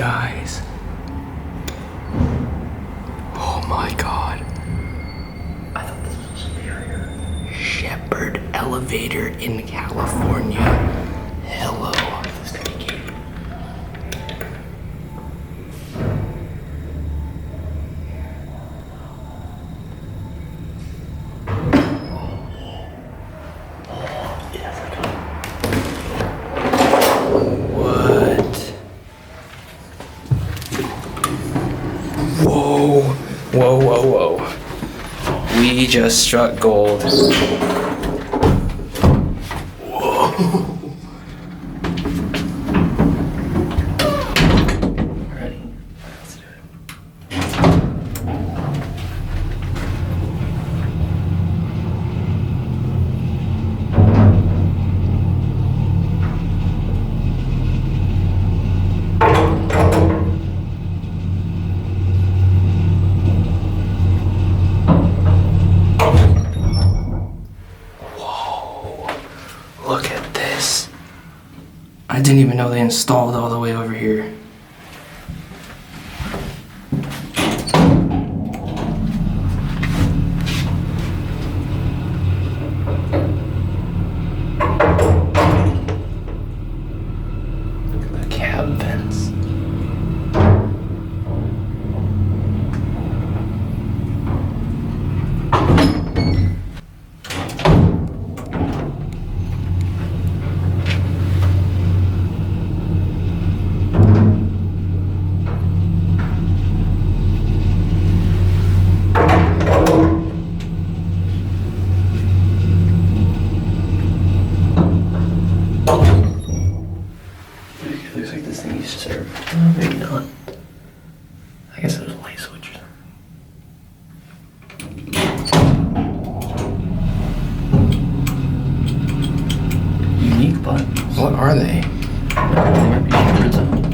guys. Oh my god. I thought this was superior. Shepard elevator in California. Hello. This is gonna be cute. Whoa, whoa, whoa, whoa. We just struck gold. Whoa. Ready? Let's do it. Look at this. I didn't even know they installed all the way over here. Look at the cab vents. It looks like this thing used to serve. Maybe not. I guess it was a light switch or something. Unique buttons. What are they? They might be Shepard's own.